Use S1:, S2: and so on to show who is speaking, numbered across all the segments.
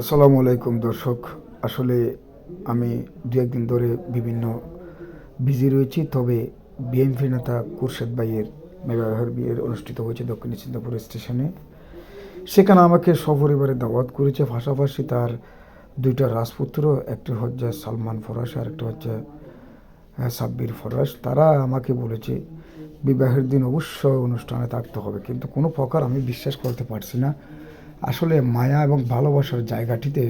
S1: আসসালামু আলাইকুম দর্শক। আসলে আমি দু একদিন ধরে বিভিন্ন বিজি রয়েছি, তবে বিএনপি নেতা খুরশেদ ভাইয়ের মেগাহের বিয়ের অনুষ্ঠিত হয়েছে দক্ষিণ সিদ্ধাপুর স্টেশনে। সেখানে আমাকে সপরিবারে দাওয়াত করেছে। পাশাপাশি তার দুইটা রাজপুত্র, একটি হচ্ছে সালমান ফরাস আর একটা হচ্ছে সাব্বির ফরাস। তারা আমাকে বলেছে বিবাহের দিন অবশ্যই অনুষ্ঠানে থাকতে হবে, কিন্তু কোনো প্রকার আমি বিশ্বাস করতে পারছি না। আসলে মায়া এবং ভালোবাসার জায়গাটিতে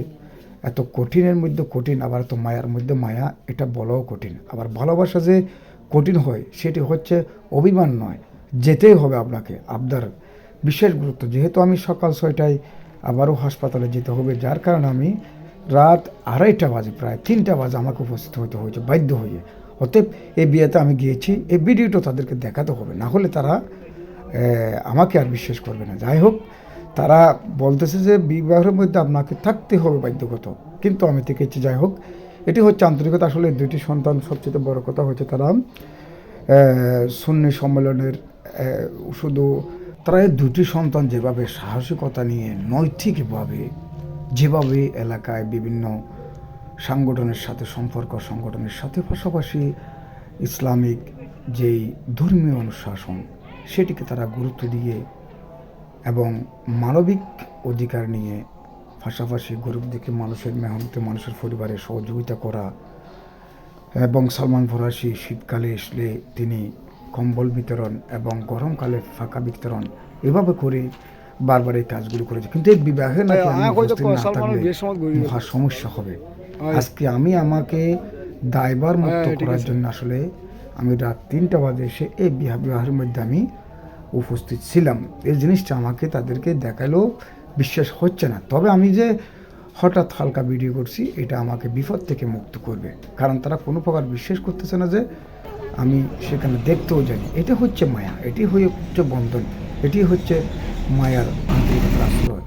S1: এত কঠিনের মধ্যে কঠিন, আবার এত মায়ার মধ্যে মায়া, এটা বলাও কঠিন। আবার ভালোবাসা যে কঠিন হয় সেটি হচ্ছে অভিমান নয়, যেতেই হবে আপনাকে, আপনার বিশেষ গুরুত্ব। যেহেতু আমি সকাল 6টায় আবারও হাসপাতালে যেতে হবে, যার কারণে আমি রাত 2:30 বাজে, প্রায় 3টা বাজে আমাকে উপস্থিত হতে হয়েছে বাধ্য হয়ে। অতএব এই বিয়েতে আমি গিয়েছি, এই ভিডিওটা তাদেরকে দেখাতে হবে, না হলে তারা আমাকে আর বিশ্বাস করবে না। যাই হোক, তারা বলতেছে যে বিবাহের মধ্যে আপনাকে থাকতে হবে বাধ্যগত, কিন্তু আমি থেকেছি। যাই হোক, এটি হচ্ছে আন্তরিকতা। আসলে দুইটি সন্তান, সবচেয়ে বড় কথা হচ্ছে তারা সুন্নি সম্মেলনের শুধু তারা এই দুটি সন্তান যেভাবে সাহসিকতা নিয়ে নৈতিকভাবে যেভাবে এলাকায় বিভিন্ন সংগঠনের সাথে সংগঠনের সাথে, পাশাপাশি ইসলামিক যেই ধর্মীয় অনুশাসন সেটিকে তারা গুরুত্ব দিয়ে এবং মানবিক অধিকার নিয়ে, পাশাপাশি গরিব দেখে মানুষের মেহনতে মানুষের পরিবারে সহযোগিতা করা, এবং সালমান ফরাসি শীতকালে আসলে তিনি কম্বল বিতরণ এবং গরমকালে ফাঁকা বিতরণ এভাবে করে বারবার এই কাজগুলো করেছে। কিন্তু এই বিবাহে নাকি আমি উপস্থিত না থাকলে মহা সমস্যা হবে। আজকে আমি আমাকে দায়ভার মুক্ত করার জন্য আসলে আমি রাত 3টা বাজে এসে এই বিবাহের মধ্যে আমি উপস্থিত ছিলাম। এই জিনিসটা আমাকে তাদেরকে দেখালেও বিশ্বাস হচ্ছে না। তবে আমি যে হঠাৎ হালকা ভিডিও করছি, এটা আমাকে বিপদ থেকে মুক্ত করবে, কারণ তারা কোনো প্রকার বিশ্বাস করতেছে না যে আমি সেখানে দেখতেও জানি। এটা হচ্ছে মায়া, এটি হচ্ছে বন্ধন, এটি হচ্ছে মায়ার আন্তরিকতার আশ্রয়।